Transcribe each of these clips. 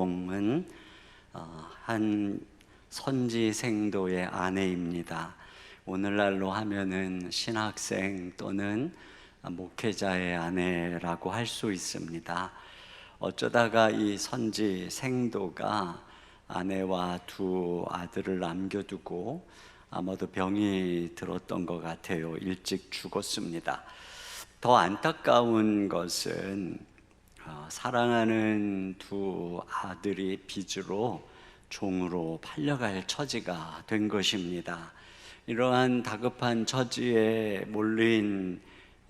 주인공은 한 선지 생도의 아내입니다. 오늘날로 하면은 신학생 또는 목회자의 아내라고 할 수 있습니다. 어쩌다가 이 선지 생도가 아내와 두 아들을 남겨두고 아마도 병이 들었던 것 같아요. 일찍 죽었습니다. 더 안타까운 것은 사랑하는 두 아들이 빚으로 종으로 팔려갈 처지가 된 것입니다. 이러한 다급한 처지에 몰린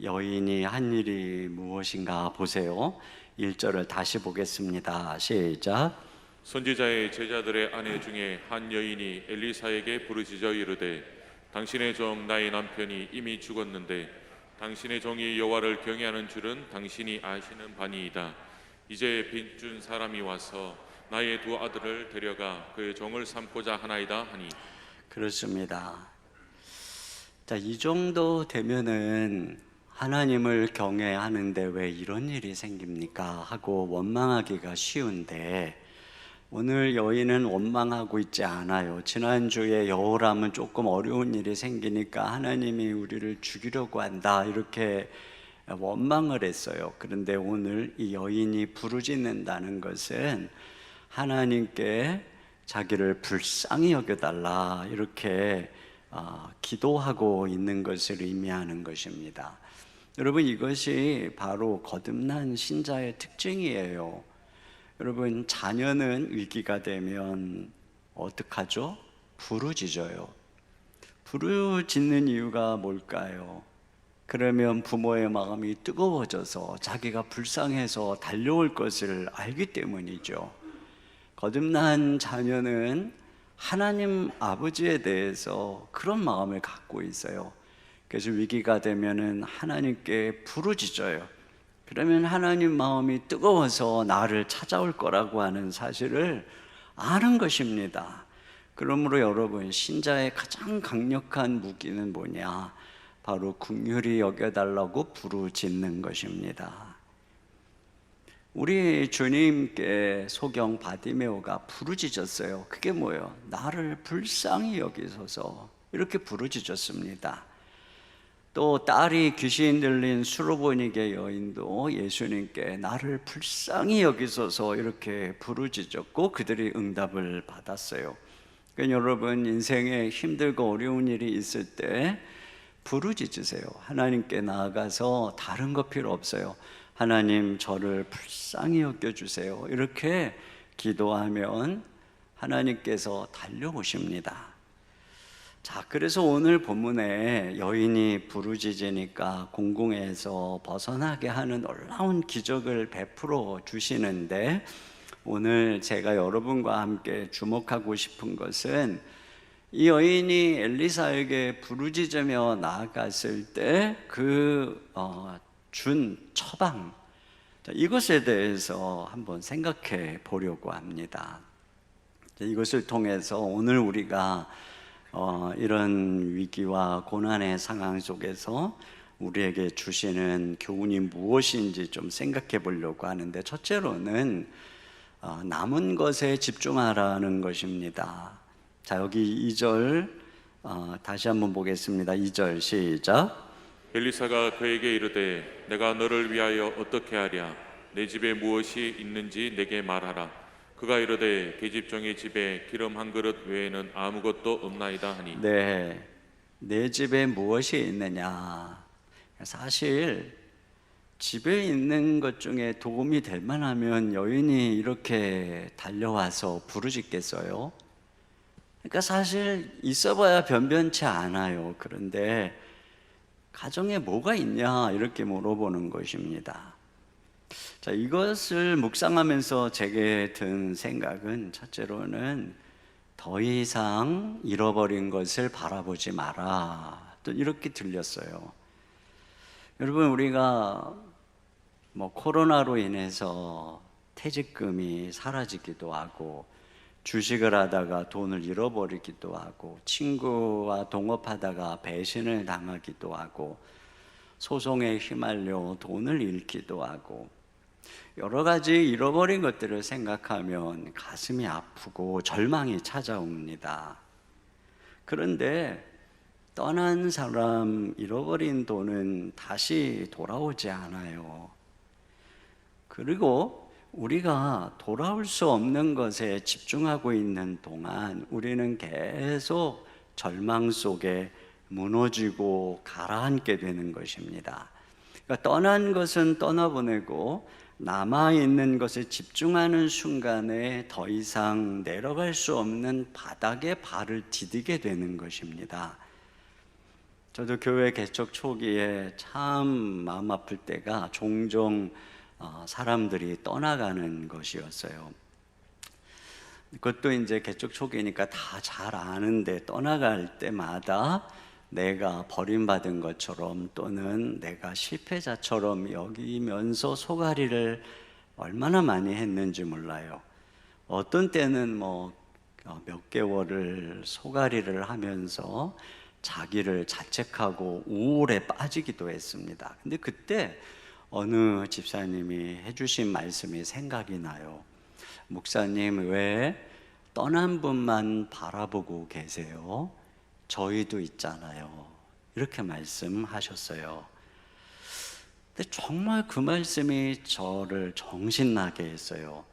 여인이 한 일이 무엇인가 보세요. 1절을 다시 보겠습니다. 시작. 선지자의 제자들의 아내 중에 한 여인이 엘리사에게 부르짖어 이르되 당신의 종 나의 남편이 이미 죽었는데 당신의 종이 여호와를 경외하는 줄은 당신이 아시는 바니이다. 이제 빚준 사람이 와서 나의 두 아들을 데려가 그의 종을 삼고자 하나이다 하니. 그렇습니다. 자, 이 정도 되면은 하나님을 경외하는데 왜 이런 일이 생깁니까? 하고 원망하기가 쉬운데 오늘 여인은 원망하고 있지 않아요. 지난주에 여호람은 조금 어려운 일이 생기니까 하나님이 우리를 죽이려고 한다 이렇게 원망을 했어요. 그런데 오늘 이 여인이 부르짖는다는 것은 하나님께 자기를 불쌍히 여겨달라 이렇게 기도하고 있는 것을 의미하는 것입니다. 여러분, 이것이 바로 거듭난 신자의 특징이에요. 여러분, 자녀는 위기가 되면 어떡하죠? 부르짖어요. 부르짖는 이유가 뭘까요? 그러면 부모의 마음이 뜨거워져서 자기가 불쌍해서 달려올 것을 알기 때문이죠. 거듭난 자녀는 하나님 아버지에 대해서 그런 마음을 갖고 있어요. 그래서 위기가 되면은 하나님께 부르짖어요. 그러면 하나님 마음이 뜨거워서 나를 찾아올 거라고 하는 사실을 아는 것입니다. 그러므로 여러분, 신자의 가장 강력한 무기는 뭐냐? 바로 긍휼히 여겨달라고 부르짖는 것입니다. 우리 주님께 소경 바디메오가 부르짖었어요. 그게 뭐예요? 나를 불쌍히 여기소서 이렇게 부르짖었습니다. 또 딸이 귀신 들린 수로보니게 여인도 예수님께 나를 불쌍히 여기소서 이렇게 부르짖었고 그들이 응답을 받았어요. 그러니까 여러분, 인생에 힘들고 어려운 일이 있을 때 부르짖으세요. 하나님께 나아가서 다른 거 필요 없어요. 하나님, 저를 불쌍히 여겨주세요. 이렇게 기도하면 하나님께서 달려오십니다. 자, 그래서 오늘 본문에 여인이 부르짖으니까 공궁에서 벗어나게 하는 놀라운 기적을 베풀어 주시는데, 오늘 제가 여러분과 함께 주목하고 싶은 것은 이 여인이 엘리사에게 부르짖으며 나아갔을 때 준 처방, 이것에 대해서 한번 생각해 보려고 합니다. 이것을 통해서 오늘 우리가 이런 위기와 고난의 상황 속에서 우리에게 주시는 교훈이 무엇인지 좀 생각해 보려고 하는데, 첫째로는 남은 것에 집중하라는 것입니다. 자, 여기 2절 다시 한번 보겠습니다. 2절 시작. 엘리사가 그에게 이르되 내가 너를 위하여 어떻게 하랴? 내 집에 무엇이 있는지 내게 말하라. 그가 이르되 계집종의 집에 기름 한 그릇 외에는 아무것도 없나이다 하니. 네, 내 집에 무엇이 있느냐? 사실 집에 있는 것 중에 도움이 될 만하면 여인이 이렇게 달려와서 부르짖겠어요? 그러니까 사실 있어봐야 변변치 않아요. 그런데 가정에 뭐가 있냐 이렇게 물어보는 것입니다. 자, 이것을 묵상하면서 제게 든 생각은 첫째로는 더 이상 잃어버린 것을 바라보지 마라, 또 이렇게 들렸어요. 여러분, 우리가 코로나로 인해서 퇴직금이 사라지기도 하고 주식을 하다가 돈을 잃어버리기도 하고 친구와 동업하다가 배신을 당하기도 하고 소송에 휘말려 돈을 잃기도 하고 여러 가지 잃어버린 것들을 생각하면 가슴이 아프고 절망이 찾아옵니다. 그런데 떠난 사람, 잃어버린 돈은 다시 돌아오지 않아요. 그리고 우리가 돌아올 수 없는 것에 집중하고 있는 동안 우리는 계속 절망 속에 무너지고 가라앉게 되는 것입니다. 그러니까 떠난 것은 떠나보내고 남아있는 것에 집중하는 순간에 더 이상 내려갈 수 없는 바닥에 발을 디디게 되는 것입니다. 저도 교회 개척 초기에 참 마음 아플 때가 종종 사람들이 떠나가는 것이었어요. 그것도 이제 개척 초기니까 다 잘 아는데 떠나갈 때마다 내가 버림받은 것처럼 또는 내가 실패자처럼 여기면서 소가리를 얼마나 많이 했는지 몰라요. 어떤 때는 몇 개월을 소가리를 하면서 자기를 자책하고 우울에 빠지기도 했습니다. 근데 그때 어느 집사님이 해주신 말씀이 생각이 나요. 목사님, 왜 떠난 분만 바라보고 계세요? 저희도 있잖아요. 이렇게 말씀하셨어요. 근데 정말 그 말씀이 저를 정신나게 했어요.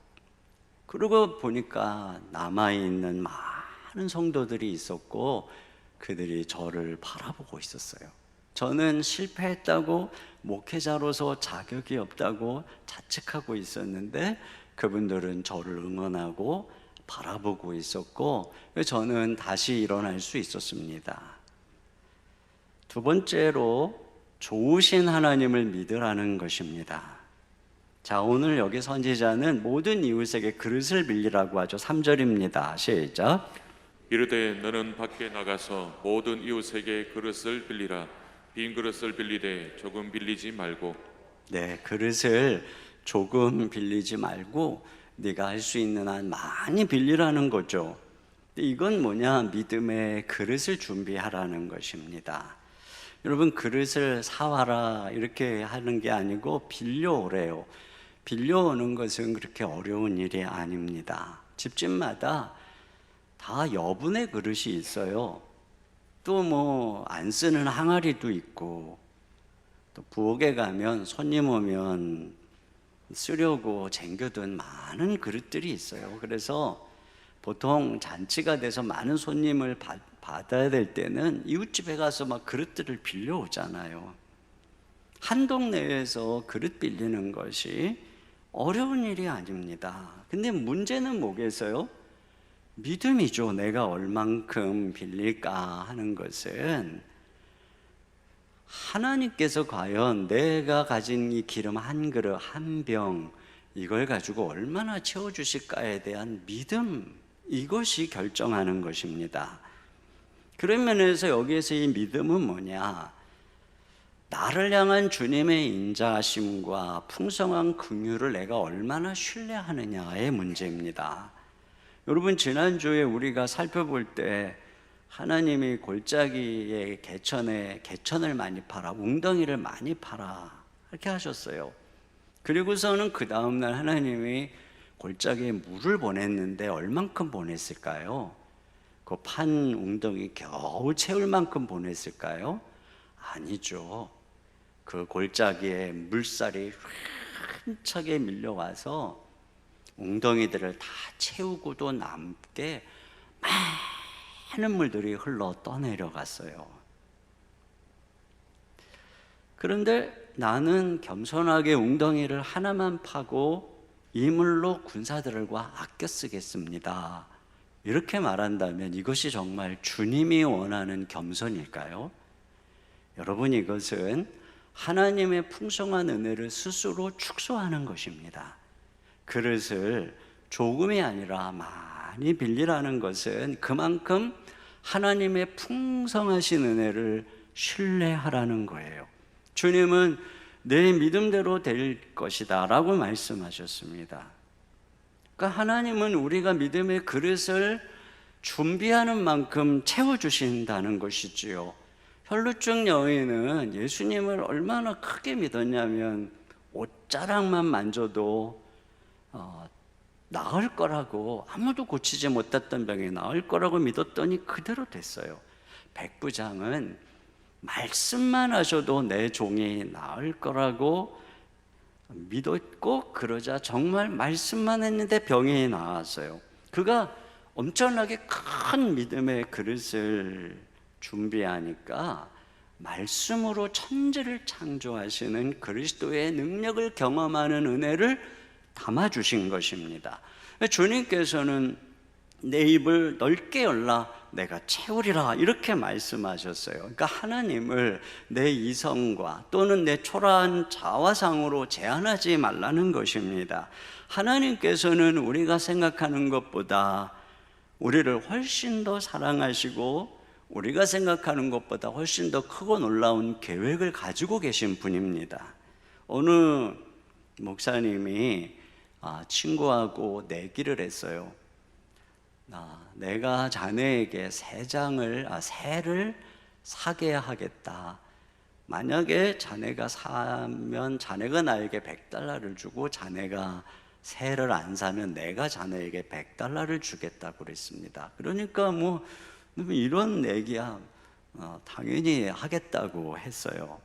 그러고 보니까 남아있는 많은 성도들이 있었고 그들이 저를 바라보고 있었어요. 저는 실패했다고 목회자로서 자격이 없다고 자책하고 있었는데 그분들은 저를 응원하고 바라보고 있었고 저는 다시 일어날 수 있었습니다. 두 번째로 좋으신 하나님을 믿으라는 것입니다. 자, 오늘 여기 선지자는 모든 이웃에게 그릇을 빌리라고 하죠. 3절입니다. 시작. 이르되 너는 밖에 나가서 모든 이웃에게 그릇을 빌리라. 빈 그릇을 빌리되 조금 빌리지 말고. 네, 그릇을 조금 빌리지 말고 네가 할 수 있는 한 많이 빌리라는 거죠. 이건 뭐냐? 믿음의 그릇을 준비하라는 것입니다. 여러분, 그릇을 사와라 이렇게 하는 게 아니고 빌려오래요. 빌려오는 것은 그렇게 어려운 일이 아닙니다. 집집마다 다 여분의 그릇이 있어요. 또 안 쓰는 항아리도 있고, 또 부엌에 가면 손님 오면 쓰려고 쟁겨둔 많은 그릇들이 있어요. 그래서 보통 잔치가 돼서 많은 손님을 받아야 될 때는 이웃집에 가서 막 그릇들을 빌려오잖아요. 한 동네에서 그릇 빌리는 것이 어려운 일이 아닙니다. 근데 문제는 뭐겠어요? 믿음이죠. 내가 얼만큼 빌릴까 하는 것은 하나님께서 과연 내가 가진 이 기름 한 그릇, 한 병, 이걸 가지고 얼마나 채워주실까에 대한 믿음, 이것이 결정하는 것입니다. 그런 면에서 여기에서 이 믿음은 뭐냐? 나를 향한 주님의 인자하심과 풍성한 긍휼을 내가 얼마나 신뢰하느냐의 문제입니다. 여러분, 지난주에 우리가 살펴볼 때 하나님이 골짜기에 개천을 많이 팔아, 웅덩이를 많이 팔아 이렇게 하셨어요. 그리고서는 그 다음날 하나님이 골짜기에 물을 보냈는데 얼만큼 보냈을까요? 그 판 웅덩이 겨우 채울 만큼 보냈을까요? 아니죠. 그 골짜기에 물살이 힘차게 밀려와서 웅덩이들을 다 채우고도 남게 많은 물들이 흘러 떠내려갔어요. 그런데 나는 겸손하게 웅덩이를 하나만 파고 이 물로 군사들과 아껴 쓰겠습니다. 이렇게 말한다면 이것이 정말 주님이 원하는 겸손일까요? 여러분, 이것은 하나님의 풍성한 은혜를 스스로 축소하는 것입니다. 그릇을 조금이 아니라 많이 빌리라는 것은 그만큼 하나님의 풍성하신 은혜를 신뢰하라는 거예요. 주님은 내 믿음대로 될 것이다 라고 말씀하셨습니다. 그러니까 하나님은 우리가 믿음의 그릇을 준비하는 만큼 채워주신다는 것이지요. 혈루증 여인은 예수님을 얼마나 크게 믿었냐면 옷자락만 만져도 나을 거라고, 아무도 고치지 못했던 병이 나을 거라고 믿었더니 그대로 됐어요. 백부장은 말씀만 하셔도 내 종이 나을 거라고 믿었고, 그러자 정말 말씀만 했는데 병이 나았어요. 그가 엄청나게 큰 믿음의 그릇을 준비하니까 말씀으로 천지를 창조하시는 그리스도의 능력을 경험하는 은혜를 담아주신 것입니다. 주님께서는 내 입을 넓게 열라 내가 채우리라 이렇게 말씀하셨어요. 그러니까 하나님을 내 이성과 또는 내 초라한 자화상으로 제한하지 말라는 것입니다. 하나님께서는 우리가 생각하는 것보다 우리를 훨씬 더 사랑하시고 우리가 생각하는 것보다 훨씬 더 크고 놀라운 계획을 가지고 계신 분입니다. 어느 목사님이 친구하고 내기를 했어요. 내가 자네에게 새를 사게 하겠다. 만약에 자네가 사면 자네가 나에게 $100를 주고 자네가 새를 안 사면 내가 자네에게 $100를 주겠다고 그랬습니다. 그러니까 뭐 이런 내기야 당연히 하겠다고 했어요.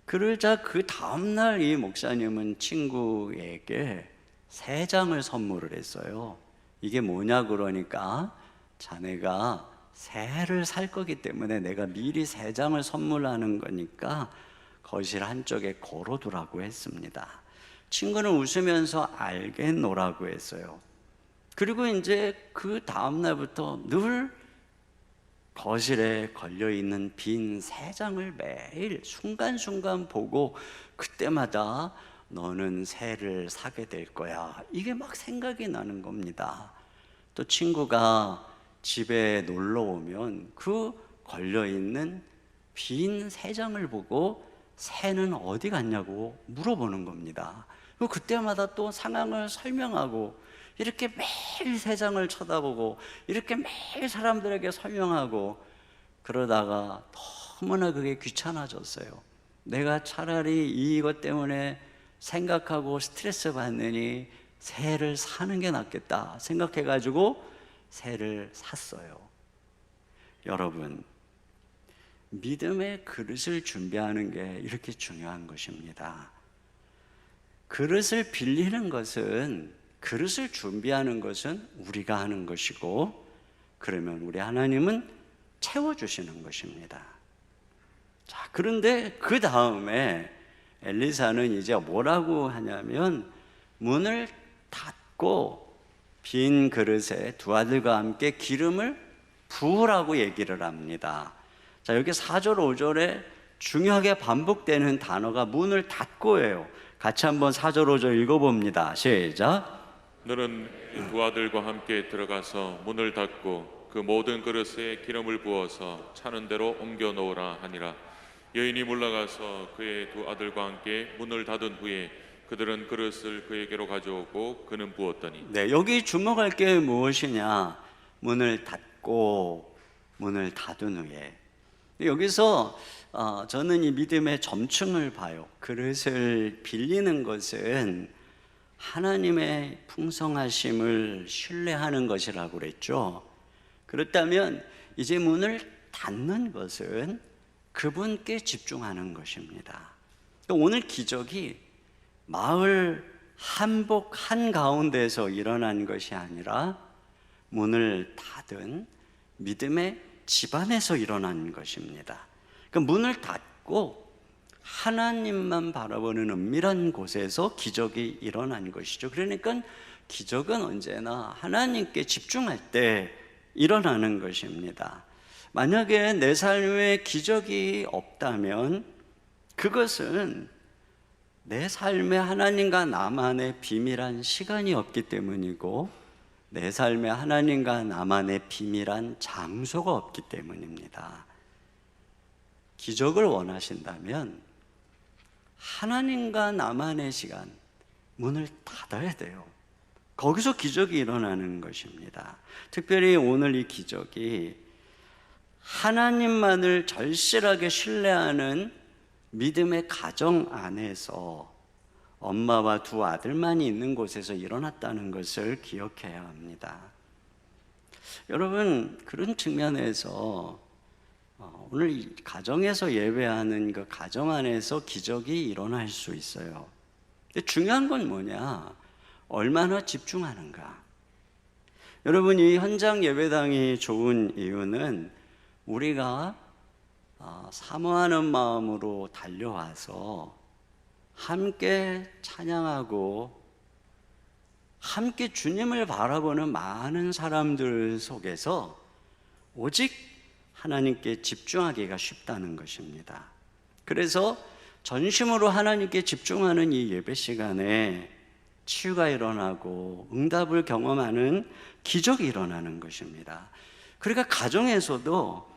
그러자 그 다음날 이 목사님은 친구에게 3장을 선물을 했어요. 이게 뭐냐 그러니까 자네가 새를 살 거기 때문에 내가 미리 3장을 선물하는 거니까 거실 한쪽에 걸어두라고 했습니다. 친구는 웃으면서 알겠노라고 했어요. 그리고 이제 그 다음날부터 늘 거실에 걸려있는 빈 3장을 매일 순간순간 보고 그때마다 너는 새를 사게 될 거야, 이게 막 생각이 나는 겁니다. 또 친구가 집에 놀러 오면 그 걸려있는 빈 3장을 보고 새는 어디 갔냐고 물어보는 겁니다. 그때마다 또 상황을 설명하고 이렇게 매일 3장을 쳐다보고 이렇게 매일 사람들에게 설명하고 그러다가 너무나 그게 귀찮아졌어요. 내가 차라리 이것 때문에 생각하고 스트레스 받느니 새를 사는 게 낫겠다 생각해가지고 새를 샀어요. 여러분, 믿음의 그릇을 준비하는 게 이렇게 중요한 것입니다. 그릇을 빌리는 것은, 그릇을 준비하는 것은 우리가 하는 것이고, 그러면 우리 하나님은 채워주시는 것입니다. 자, 그런데 그 다음에 엘리사는 이제 뭐라고 하냐면 문을 닫고 빈 그릇에 2 아들과 함께 기름을 부으라고 얘기를 합니다. 자, 여기 4절 5절에 중요하게 반복되는 단어가 문을 닫고예요. 같이 한번 4절 5절 읽어봅니다. 시작. 너는 2 아들과 함께 들어가서 문을 닫고 그 모든 그릇에 기름을 부어서 차는 대로 옮겨 놓으라 하니라. 여인이 물러가서 그의 2 아들과 함께 문을 닫은 후에 그들은 그릇을 그에게로 가져오고 그는 부었더니. 네, 여기 주목할 게 무엇이냐? 문을 닫고 문을 닫은 후에. 여기서 저는 이 믿음의 점층을 봐요. 그릇을 빌리는 것은 하나님의 풍성하심을 신뢰하는 것이라고 그랬죠. 그렇다면 이제 문을 닫는 것은 그분께 집중하는 것입니다. 오늘 기적이 마을 한복 한가운데에서 일어난 것이 아니라 문을 닫은 믿음의 집안에서 일어난 것입니다. 그러니까 문을 닫고 하나님만 바라보는 은밀한 곳에서 기적이 일어난 것이죠. 그러니까 기적은 언제나 하나님께 집중할 때 일어나는 것입니다. 만약에 내 삶에 기적이 없다면 그것은 내 삶에 하나님과 나만의 비밀한 시간이 없기 때문이고 내 삶에 하나님과 나만의 비밀한 장소가 없기 때문입니다. 기적을 원하신다면 하나님과 나만의 시간, 문을 닫아야 돼요. 거기서 기적이 일어나는 것입니다. 특별히 오늘 이 기적이 하나님만을 절실하게 신뢰하는 믿음의 가정 안에서 엄마와 두 아들만이 있는 곳에서 일어났다는 것을 기억해야 합니다. 여러분, 그런 측면에서 오늘 이 가정에서 예배하는 그 가정 안에서 기적이 일어날 수 있어요. 근데 중요한 건 뭐냐? 얼마나 집중하는가? 여러분, 이 현장 예배당이 좋은 이유는 우리가 사모하는 마음으로 달려와서 함께 찬양하고 함께 주님을 바라보는 많은 사람들 속에서 오직 하나님께 집중하기가 쉽다는 것입니다. 그래서 전심으로 하나님께 집중하는 이 예배 시간에 치유가 일어나고 응답을 경험하는 기적이 일어나는 것입니다. 그러니까 가정에서도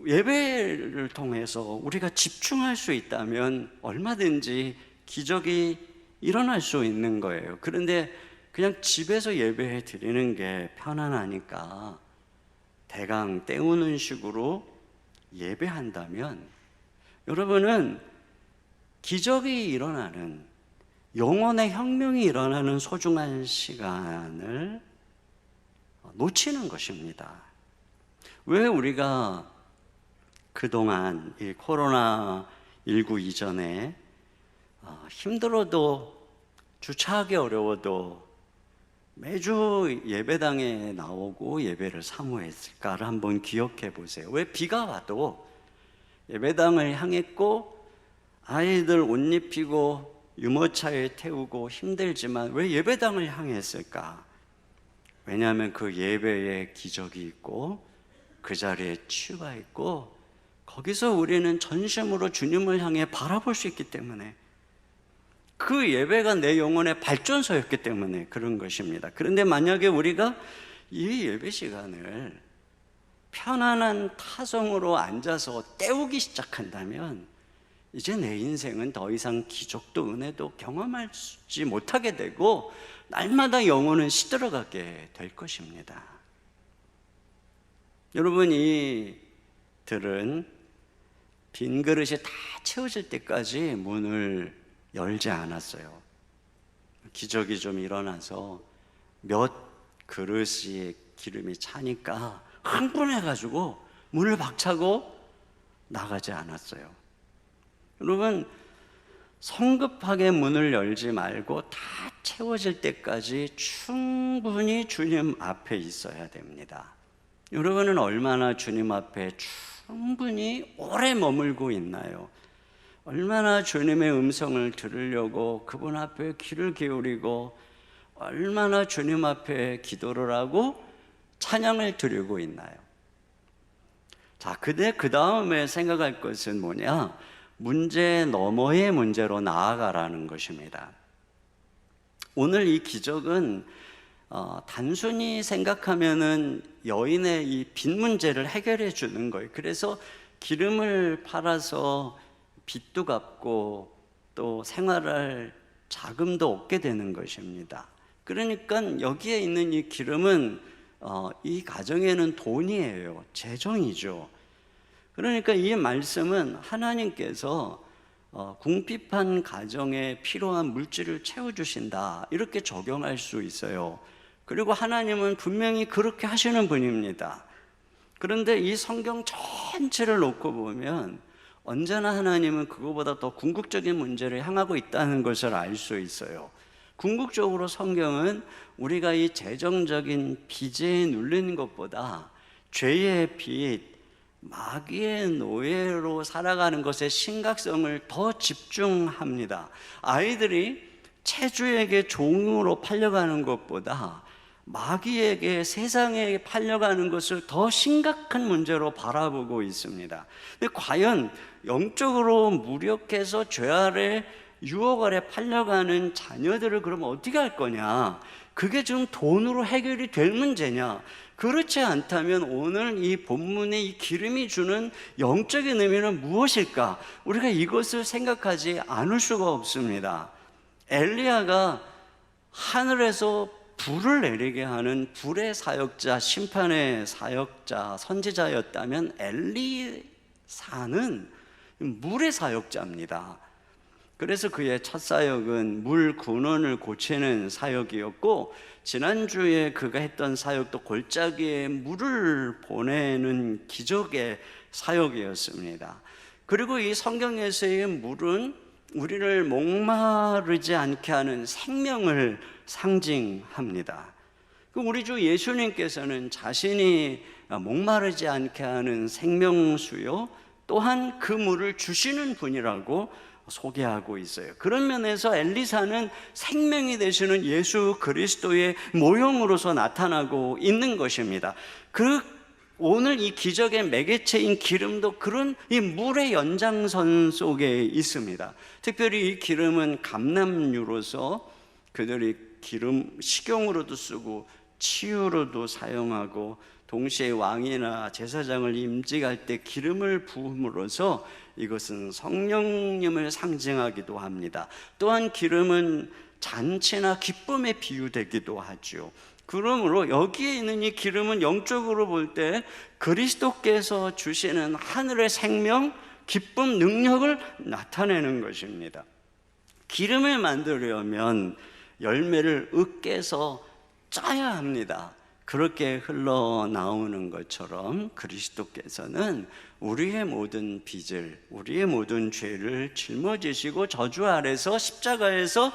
예배를 통해서 우리가 집중할 수 있다면 얼마든지 기적이 일어날 수 있는 거예요. 그런데 그냥 집에서 예배해 드리는 게 편안하니까 대강 때우는 식으로 예배한다면 여러분은 기적이 일어나는, 영혼의 혁명이 일어나는 소중한 시간을 놓치는 것입니다. 왜 우리가 그동안 이 코로나19 이전에 힘들어도 주차하기 어려워도 매주 예배당에 나오고 예배를 사모했을까를 한번 기억해 보세요. 왜 비가 와도 예배당을 향했고 아이들 옷 입히고 유모차에 태우고 힘들지만 왜 예배당을 향했을까? 왜냐하면 그 예배에 기적이 있고 그 자리에 치유가 있고 거기서 우리는 전심으로 주님을 향해 바라볼 수 있기 때문에, 그 예배가 내 영혼의 발전소였기 때문에 그런 것입니다. 그런데 만약에 우리가 이 예배 시간을 편안한 타성으로 앉아서 때우기 시작한다면 이제 내 인생은 더 이상 기적도 은혜도 경험하지 못하게 되고 날마다 영혼은 시들어가게 될 것입니다. 여러분, 이 들은 빈 그릇이 다 채워질 때까지 문을 열지 않았어요. 기적이 좀 일어나서 몇 그릇이 기름이 차니까 흥분해가지고 문을 박차고 나가지 않았어요. 여러분, 성급하게 문을 열지 말고 다 채워질 때까지 충분히 주님 앞에 있어야 됩니다. 여러분은 얼마나 주님 앞에 충분히 오래 머물고 있나요? 얼마나 주님의 음성을 들으려고 그분 앞에 귀를 기울이고 얼마나 주님 앞에 기도를 하고 찬양을 드리고 있나요? 자, 근데 그 다음에 생각할 것은 뭐냐? 문제 너머의 문제로 나아가라는 것입니다. 오늘 이 기적은 단순히 생각하면은 여인의 이 빚 문제를 해결해 주는 거예요. 그래서 기름을 팔아서 빚도 갚고 또 생활할 자금도 얻게 되는 것입니다. 그러니까 여기에 있는 이 기름은 이 가정에는 돈이에요. 재정이죠. 그러니까 이 말씀은 하나님께서 궁핍한 가정에 필요한 물질을 채워주신다, 이렇게 적용할 수 있어요. 그리고 하나님은 분명히 그렇게 하시는 분입니다. 그런데 이 성경 전체를 놓고 보면 언제나 하나님은 그거보다 더 궁극적인 문제를 향하고 있다는 것을 알 수 있어요. 궁극적으로 성경은 우리가 이 재정적인 빚에 눌리는 것보다 죄의 빚, 마귀의 노예로 살아가는 것의 심각성을 더 집중합니다. 아이들이 채주에게 종으로 팔려가는 것보다 마귀에게, 세상에 팔려가는 것을 더 심각한 문제로 바라보고 있습니다. 근데 과연 영적으로 무력해서 죄 아래 유혹 아래 팔려가는 자녀들을 그러면 어떻게 할 거냐? 그게 지금 돈으로 해결이 될 문제냐? 그렇지 않다면 오늘 이 본문의 이 기름이 주는 영적인 의미는 무엇일까? 우리가 이것을 생각하지 않을 수가 없습니다. 엘리야가 하늘에서 불을 내리게 하는 불의 사역자, 심판의 사역자, 선지자였다면 엘리사는 물의 사역자입니다. 그래서 그의 첫 사역은 물 근원을 고치는 사역이었고, 지난주에 그가 했던 사역도 골짜기에 물을 보내는 기적의 사역이었습니다. 그리고 이 성경에서의 물은 우리를 목마르지 않게 하는 생명을 상징합니다. 우리 주 예수님께서는 자신이 목마르지 않게 하는 생명수요, 또한 그 물을 주시는 분이라고 소개하고 있어요. 그런 면에서 엘리사는 생명이 되시는 예수 그리스도의 모형으로서 나타나고 있는 것입니다. 오늘 이 기적의 매개체인 기름도 그런 이 물의 연장선 속에 있습니다. 특별히 이 기름은 감람유로서 그들이 기름 식용으로도 쓰고 치유로도 사용하고, 동시에 왕이나 제사장을 임직할 때 기름을 부음으로써 이것은 성령님을 상징하기도 합니다. 또한 기름은 잔치나 기쁨에 비유되기도 하죠. 그러므로 여기에 있는 이 기름은 영적으로 볼 때 그리스도께서 주시는 하늘의 생명, 기쁨, 능력을 나타내는 것입니다. 기름을 만들려면 열매를 으깨서 짜야 합니다. 그렇게 흘러나오는 것처럼 그리스도께서는 우리의 모든 빚을, 우리의 모든 죄를 짊어지시고 저주 아래서 십자가에서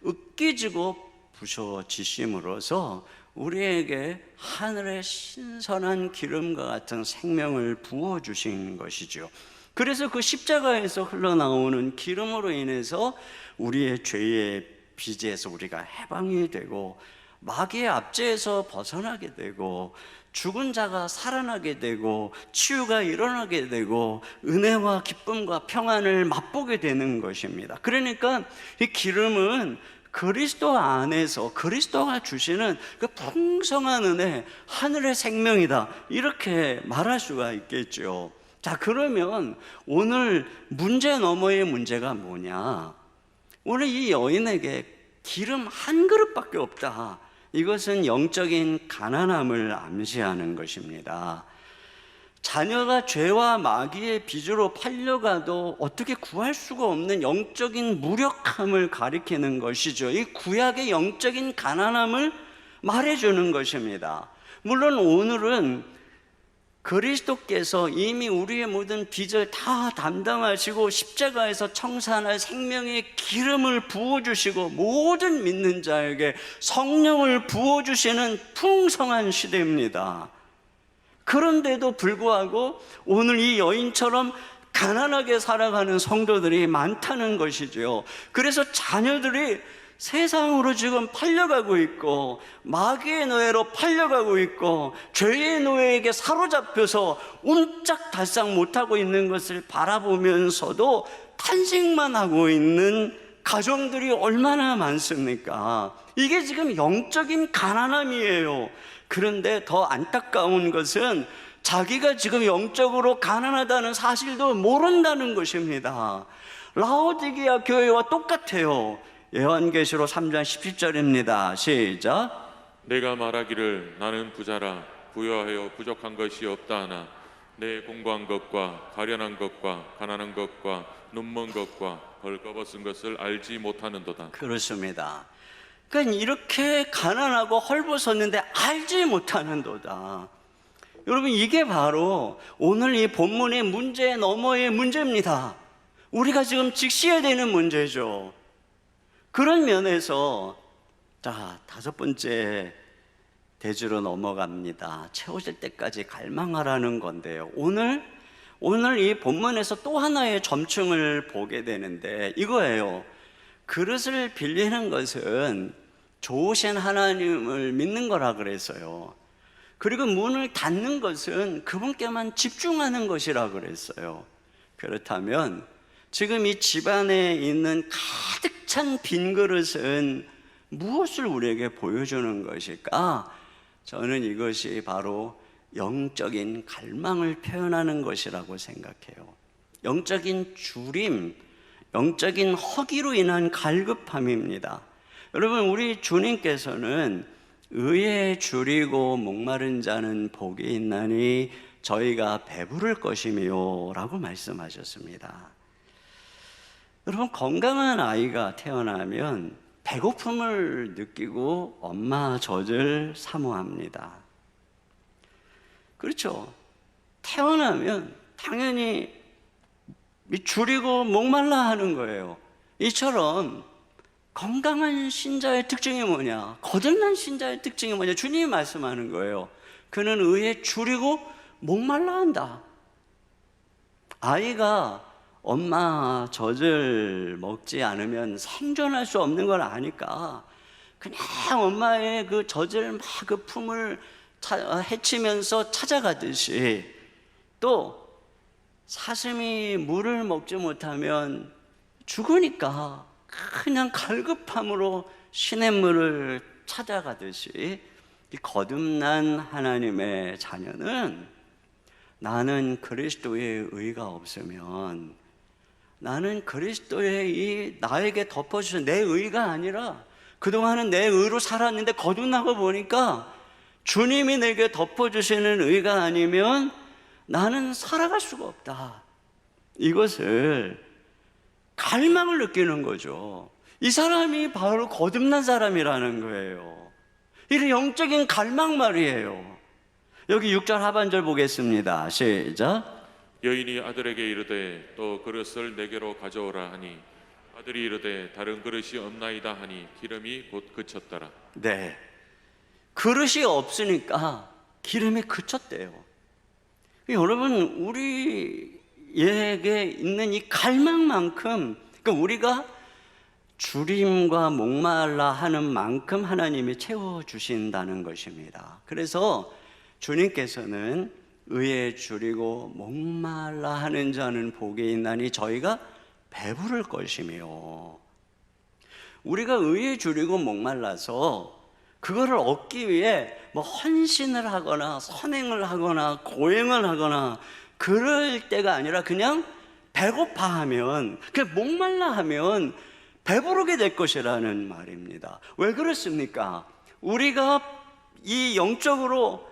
으깨지고 부셔지심으로써 우리에게 하늘의 신선한 기름과 같은 생명을 부어주신 것이죠. 그래서 그 십자가에서 흘러나오는 기름으로 인해서 우리의 죄의 빚에서 우리가 해방이 되고, 마귀의 압제에서 벗어나게 되고, 죽은 자가 살아나게 되고, 치유가 일어나게 되고, 은혜와 기쁨과 평안을 맛보게 되는 것입니다. 그러니까 이 기름은 그리스도 안에서 그리스도가 주시는 그 풍성한 은혜, 하늘의 생명이다, 이렇게 말할 수가 있겠죠. 자, 그러면 오늘 문제 너머의 문제가 뭐냐? 오늘 이 여인에게 기름 한 그릇밖에 없다. 이것은 영적인 가난함을 암시하는 것입니다. 자녀가 죄와 마귀의 빚으로 팔려가도 어떻게 구할 수가 없는 영적인 무력함을 가리키는 것이죠. 이 구약의 영적인 가난함을 말해주는 것입니다. 물론 오늘은 그리스도께서 이미 우리의 모든 빚을 다 담당하시고 십자가에서 청산할 생명의 기름을 부어주시고 모든 믿는 자에게 성령을 부어주시는 풍성한 시대입니다. 그런데도 불구하고 오늘 이 여인처럼 가난하게 살아가는 성도들이 많다는 것이죠. 그래서 자녀들이 세상으로 지금 팔려가고 있고, 마귀의 노예로 팔려가고 있고, 죄의 노예에게 사로잡혀서 옴짝달싹 못하고 있는 것을 바라보면서도 탄식만 하고 있는 가정들이 얼마나 많습니까? 이게 지금 영적인 가난함이에요. 그런데 더 안타까운 것은 자기가 지금 영적으로 가난하다는 사실도 모른다는 것입니다. 라오디게아 교회와 똑같아요. 요한계시록 3장 17절입니다. 시작. 내가 말하기를 나는 부자라 부여하여 부족한 것이 없다 하나 내 공고한 것과 가련한 것과 가난한 것과 눈먼 것과 벌거벗은 것을 알지 못하는도다. 그렇습니다. 그러니까 이렇게 가난하고 헐벗었는데 알지 못하는도다. 여러분, 이게 바로 오늘 이 본문의 문제 너머의 문제입니다. 우리가 지금 직시해야 되는 문제죠. 그런 면에서 자, 5번째 대주로 넘어갑니다. 채워질 때까지 갈망하라는 건데요. 오늘 이 본문에서 또 하나의 점층을 보게 되는데 이거예요. 그릇을 빌리는 것은 좋으신 하나님을 믿는 거라 그랬어요. 그리고 문을 닫는 것은 그분께만 집중하는 것이라 그랬어요. 그렇다면 지금 이 집안에 있는 가득 찬 빈 그릇은 무엇을 우리에게 보여주는 것일까? 저는 이것이 바로 영적인 갈망을 표현하는 것이라고 생각해요. 영적인 주림, 영적인 허기로 인한 갈급함입니다. 여러분, 우리 주님께서는 의에 줄이고 목마른 자는 복이 있나니 저희가 배부를 것이며 라고 말씀하셨습니다. 여러분, 건강한 아이가 태어나면 배고픔을 느끼고 엄마 젖을 사모합니다. 그렇죠? 태어나면 당연히 줄이고 목말라 하는 거예요. 이처럼 건강한 신자의 특징이 뭐냐? 거듭난 신자의 특징이 뭐냐? 주님이 말씀하는 거예요. 그는 의에 줄이고 목말라 한다. 아이가 엄마 젖을 먹지 않으면 생존할 수 없는 걸 아니까 그냥 엄마의 그 젖을 막 그 품을 헤치면서 찾아가듯이, 또 사슴이 물을 먹지 못하면 죽으니까 그냥 갈급함으로 시냇물을 찾아가듯이, 이 거듭난 하나님의 자녀는 나는 그리스도의 의가 없으면, 나는 그리스도의 이 나에게 덮어주신 내 의가 아니라 그동안은 내 의로 살았는데 거듭나고 보니까 주님이 내게 덮어주시는 의가 아니면 나는 살아갈 수가 없다. 이것을 갈망을 느끼는 거죠. 이 사람이 바로 거듭난 사람이라는 거예요. 이런 영적인 갈망 말이에요. 여기 6절 하반절 보겠습니다. 시작. 여인이 아들에게 이르되 또 그릇을 내게로 가져오라 하니 아들이 이르되 다른 그릇이 없나이다 하니 기름이 곧 그쳤더라. 네, 그릇이 없으니까 기름이 그쳤대요. 여러분, 우리에게 있는 이 갈망만큼, 그러니까 우리가 줄임과 목말라 하는 만큼 하나님이 채워주신다는 것입니다. 그래서 주님께서는 의에 줄이고 목말라 하는 자는 복이 있나니 저희가 배부를 것이며, 우리가 의에 줄이고 목말라서 그거를 얻기 위해 뭐 헌신을 하거나 선행을 하거나 고행을 하거나 그럴 때가 아니라 그냥 배고파하면, 그 목말라하면 배부르게 될 것이라는 말입니다. 왜 그렇습니까? 우리가 이 영적으로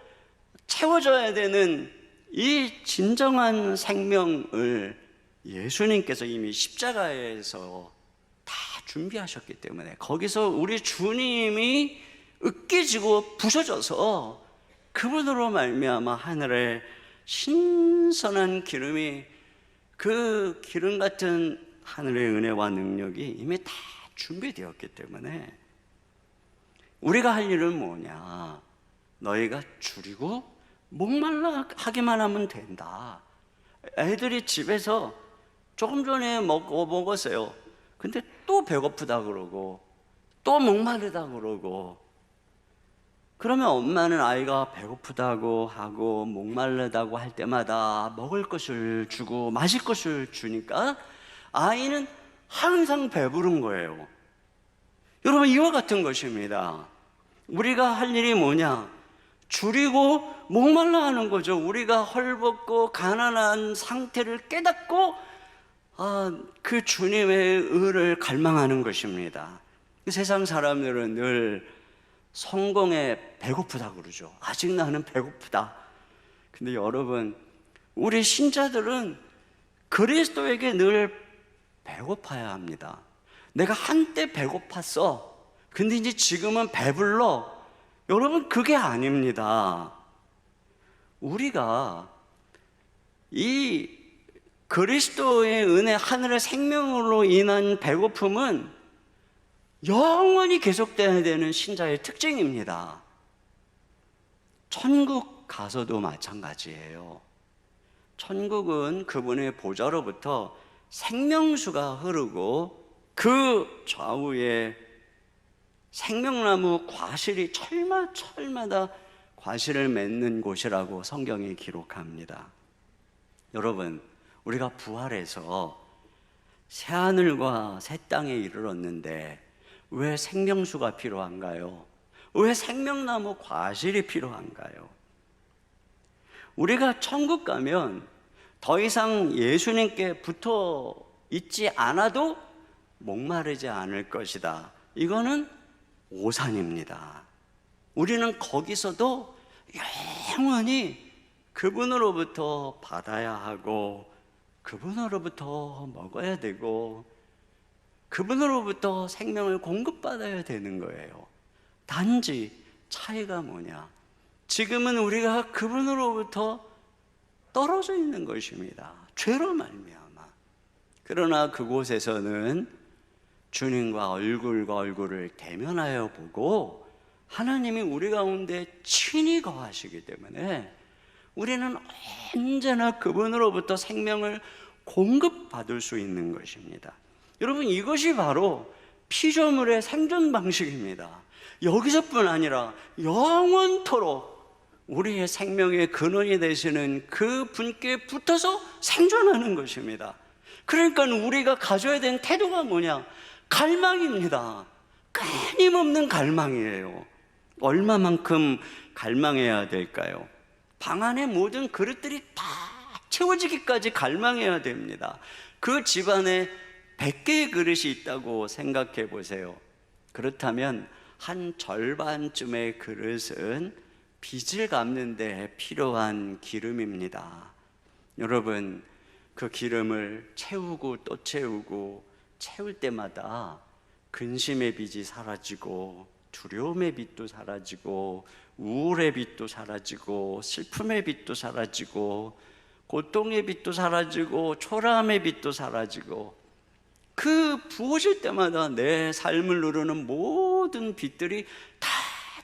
채워져야 되는 이 진정한 생명을 예수님께서 이미 십자가에서 다 준비하셨기 때문에, 거기서 우리 주님이 으깨지고 부서져서 그분으로 말미암아 하늘에 신선한 기름이, 그 기름 같은 하늘의 은혜와 능력이 이미 다 준비되었기 때문에 우리가 할 일은 뭐냐? 너희가 줄이고 목말라 하기만 하면 된다. 애들이 집에서 조금 전에 먹었어요. 근데 또 배고프다 그러고 또 목마르다 그러고, 그러면 엄마는 아이가 배고프다고 하고 목마르다고 할 때마다 먹을 것을 주고 마실 것을 주니까 아이는 항상 배부른 거예요. 여러분, 이와 같은 것입니다. 우리가 할 일이 뭐냐? 줄이고 목말라 하는 거죠. 우리가 헐벗고 가난한 상태를 깨닫고 그 주님의 의를 갈망하는 것입니다. 세상 사람들은 늘 성공에 배고프다 그러죠. 아직 나는 배고프다. 근데 여러분, 우리 신자들은 그리스도에게 늘 배고파야 합니다. 내가 한때 배고팠어. 근데 이제 지금은 배불러. 여러분, 그게 아닙니다. 우리가 이 그리스도의 은혜, 하늘의 생명으로 인한 배고픔은 영원히 계속돼야 되는 신자의 특징입니다. 천국 가서도 마찬가지예요. 천국은 그분의 보좌로부터 생명수가 흐르고 그 좌우에 생명나무 과실이 철마다 과실을 맺는 곳이라고 성경이 기록합니다. 여러분, 우리가 부활해서 새하늘과 새 땅에 이르렀는데 왜 생명수가 필요한가요? 왜 생명나무 과실이 필요한가요? 우리가 천국 가면 더 이상 예수님께 붙어 있지 않아도 목마르지 않을 것이다. 이거는 오산입니다. 우리는 거기서도 영원히 그분으로부터 받아야 하고, 그분으로부터 먹어야 되고, 그분으로부터 생명을 공급받아야 되는 거예요. 단지 차이가 뭐냐? 지금은 우리가 그분으로부터 떨어져 있는 것입니다. 죄로 말미암아. 그러나 그곳에서는 주님과 얼굴과 얼굴을 대면하여 보고 하나님이 우리 가운데 친히 거하시기 때문에 우리는 언제나 그분으로부터 생명을 공급받을 수 있는 것입니다. 여러분, 이것이 바로 피조물의 생존 방식입니다. 여기서뿐 아니라 영원토록 우리의 생명의 근원이 되시는 그 분께 붙어서 생존하는 것입니다. 그러니까 우리가 가져야 되는 태도가 뭐냐? 갈망입니다. 끊임없는 갈망이에요. 얼마만큼 갈망해야 될까요? 방 안의 모든 그릇들이 다 채워지기까지 갈망해야 됩니다. 그 집안에 100개의 그릇이 있다고 생각해 보세요. 그렇다면 한 절반쯤의 그릇은 빚을 갚는 데 필요한 기름입니다. 여러분, 그 기름을 채우고 또 채우고 채울 때마다 근심의 빚이 사라지고, 두려움의 빚도 사라지고, 우울의 빚도 사라지고, 슬픔의 빚도 사라지고, 고통의 빚도 사라지고, 초라함의 빚도 사라지고, 그 부어질 때마다 내 삶을 누르는 모든 빚들이 다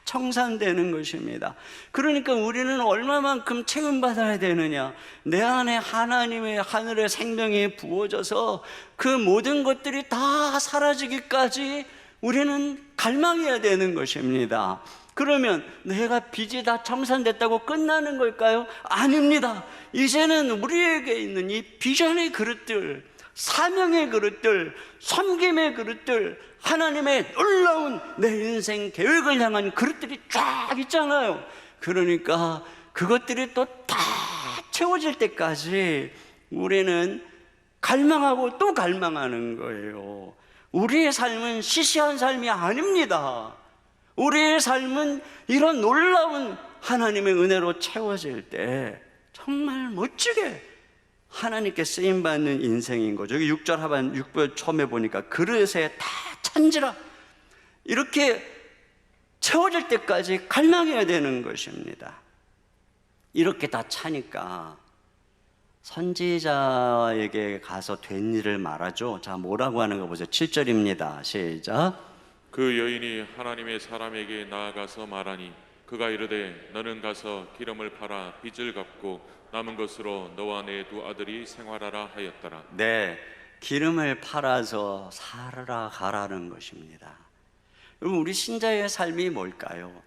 청산되는 것입니다. 그러니까 우리는 얼마만큼 채움받아야 되느냐? 내 안에 하나님의 하늘의 생명이 부어져서 그 모든 것들이 다 사라지기까지 우리는 갈망해야 되는 것입니다. 그러면 내가 빚이 다 청산됐다고 끝나는 걸까요? 아닙니다. 이제는 우리에게 있는 이 비전의 그릇들, 사명의 그릇들, 섬김의 그릇들, 하나님의 놀라운 내 인생 계획을 향한 그릇들이 쫙 있잖아요. 그러니까 그것들이 또 다 채워질 때까지 우리는 갈망하고 또 갈망하는 거예요. 우리의 삶은 시시한 삶이 아닙니다. 우리의 삶은 이런 놀라운 하나님의 은혜로 채워질 때 정말 멋지게 하나님께 쓰임받는 인생인 거죠. 여기 6절 하반 6절 처음에 보니까 그릇에 다 찬지라, 이렇게 채워질 때까지 갈망해야 되는 것입니다. 이렇게 다 차니까 선지자에게 가서 된 일을 말하죠. 자, 뭐라고 하는 거 보세요. 7절입니다. 시작. 그 여인이 하나님의 사람에게 나아가서 말하니 그가 이르되 너는 가서 기름을 팔아 빚을 갚고 남은 것으로 너와 내 두 아들이 생활하라 하였더라. 네, 기름을 팔아서 살아라 가라는 것입니다. 여러분, 우리 신자의 삶이 뭘까요?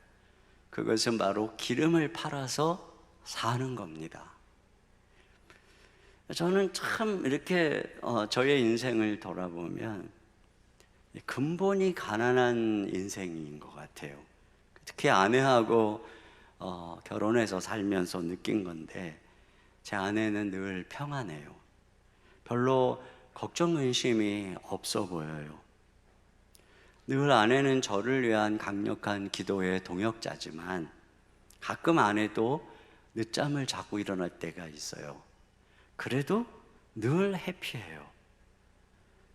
그것은 바로 기름을 팔아서 사는 겁니다. 저는 참 이렇게 저의 인생을 돌아보면 근본이 가난한 인생인 것 같아요. 특히 아내하고 결혼해서 살면서 느낀 건데, 제 아내는 늘 평안해요. 별로 걱정 근심이 없어 보여요. 늘 아내는 저를 위한 강력한 기도의 동역자지만 가끔 아내도 늦잠을 자고 일어날 때가 있어요. 그래도 늘 해피해요.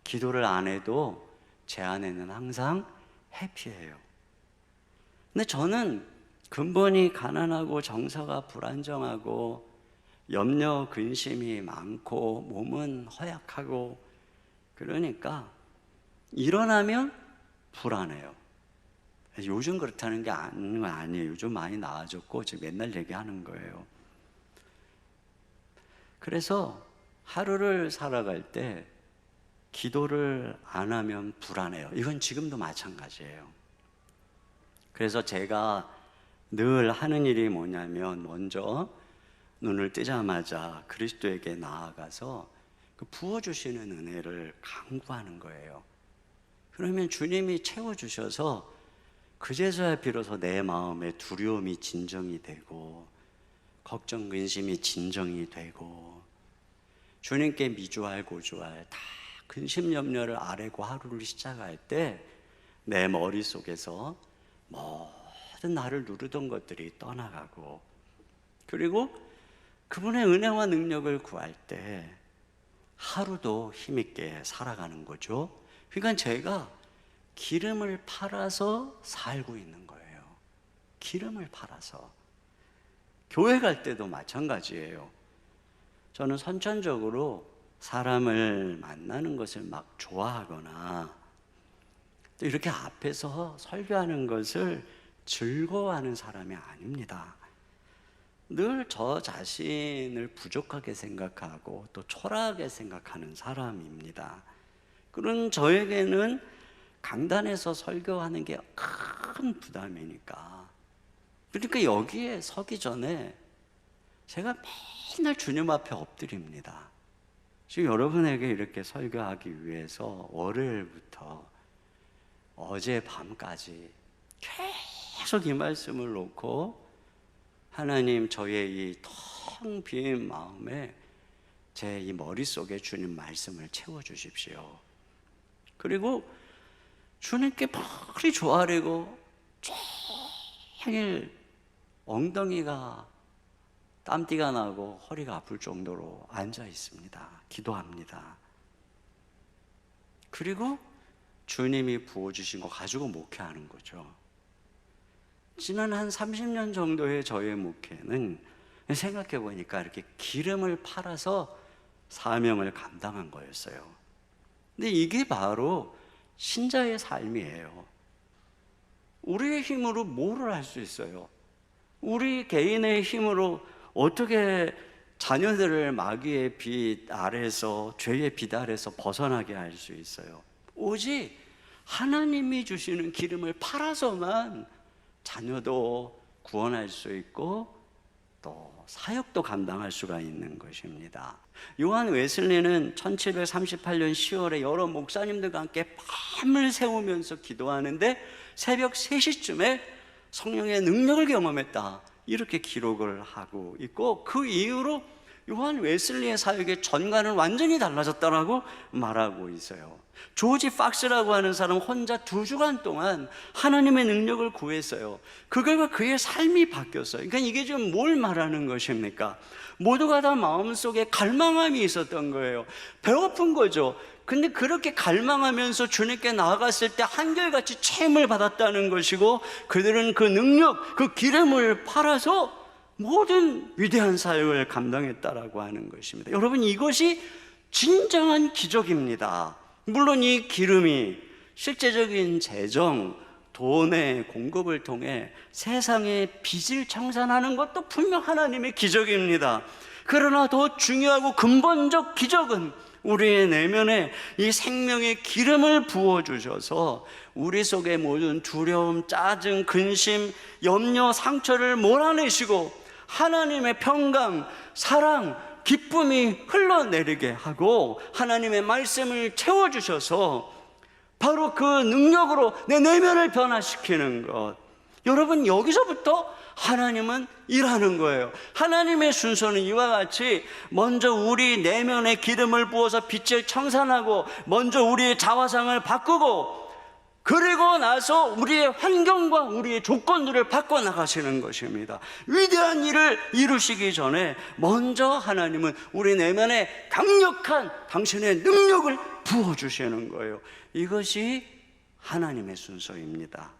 기도를 안 해도 제 아내는 항상 해피해요. 근데 저는 근본이 가난하고 정서가 불안정하고 염려 근심이 많고 몸은 허약하고, 그러니까 일어나면 불안해요. 요즘 그렇다는 게 아니에요. 요즘 많이 나아졌고 지금 맨날 얘기하는 거예요. 그래서 하루를 살아갈 때 기도를 안 하면 불안해요. 이건 지금도 마찬가지예요. 그래서 제가 늘 하는 일이 뭐냐면, 먼저 눈을 뜨자마자 그리스도에게 나아가서 그 부어주시는 은혜를 간구하는 거예요. 그러면 주님이 채워주셔서 그제서야 비로소 내 마음에 두려움이 진정이 되고 걱정 근심이 진정이 되고, 주님께 미주알 고주알 다 근심 염려를 아뢰고 하루를 시작할 때 내 머릿속에서 모든 나를 누르던 것들이 떠나가고, 그리고 그분의 은혜와 능력을 구할 때 하루도 힘있게 살아가는 거죠. 그러니까 제가 기름을 팔아서 살고 있는 거예요. 기름을 팔아서. 교회 갈 때도 마찬가지예요. 저는 선천적으로 사람을 만나는 것을 막 좋아하거나 또 이렇게 앞에서 설교하는 것을 즐거워하는 사람이 아닙니다. 늘 저 자신을 부족하게 생각하고 또 초라하게 생각하는 사람입니다. 그런 저에게는 강단에서 설교하는 게 큰 부담이니까, 그러니까 여기에 서기 전에 제가 맨날 주님 앞에 엎드립니다. 지금 여러분에게 이렇게 설교하기 위해서 월요일부터 어제 밤까지 계속 이 말씀을 놓고, 하나님, 저의 이 텅 빈 마음에 제 이 머릿속에 주님 말씀을 채워주십시오. 그리고 주님께 머리 조아리고 종일 엉덩이가 땀띠가 나고 허리가 아플 정도로 앉아 있습니다. 기도합니다. 그리고 주님이 부어주신 거 가지고 목회하는 거죠. 지난 한 30년 정도의 저의 목회는 생각해 보니까 이렇게 기름을 팔아서 사명을 감당한 거였어요. 근데 이게 바로 신자의 삶이에요. 우리의 힘으로 뭐를 할 수 있어요? 우리 개인의 힘으로 어떻게 자녀들을 마귀의 빛 아래서, 죄의 빛 아래서 벗어나게 할 수 있어요? 오직 하나님이 주시는 기름을 팔아서만 자녀도 구원할 수 있고 또 사역도 감당할 수가 있는 것입니다. 요한 웨슬리는 1738년 10월에 여러 목사님들과 함께 밤을 새우면서 기도하는데 새벽 3시쯤에 성령의 능력을 경험했다, 이렇게 기록을 하고 있고, 그 이후로 요한 웨슬리의 사역의 전과는 완전히 달라졌다라고 말하고 있어요. 조지 박스라고 하는 사람 혼자 2주간 동안 하나님의 능력을 구했어요. 그 결과 그의 삶이 바뀌었어요. 그러니까 이게 지금 뭘 말하는 것입니까? 모두가 다 마음속에 갈망함이 있었던 거예요. 배고픈 거죠. 근데 그렇게 갈망하면서 주님께 나아갔을 때 한결같이 체험을 받았다는 것이고, 그들은 그 능력, 그 기름을 팔아서 모든 위대한 사역을 감당했다라고 하는 것입니다. 여러분, 이것이 진정한 기적입니다. 물론 이 기름이 실제적인 재정, 돈의 공급을 통해 세상에 빚을 청산하는 것도 분명 하나님의 기적입니다. 그러나 더 중요하고 근본적 기적은 우리의 내면에 이 생명의 기름을 부어주셔서 우리 속의 모든 두려움, 짜증, 근심, 염려, 상처를 몰아내시고 하나님의 평강, 사랑, 기쁨이 흘러내리게 하고 하나님의 말씀을 채워주셔서 바로 그 능력으로 내 내면을 변화시키는 것. 여러분, 여기서부터 하나님은 일하는 거예요. 하나님의 순서는 이와 같이 먼저 우리 내면에 기름을 부어서 빛을 청산하고 먼저 우리의 자화상을 바꾸고, 그리고 나서 우리의 환경과 우리의 조건들을 바꿔나가시는 것입니다. 위대한 일을 이루시기 전에 먼저 하나님은 우리 내면에 강력한 당신의 능력을 부어주시는 거예요. 이것이 하나님의 순서입니다.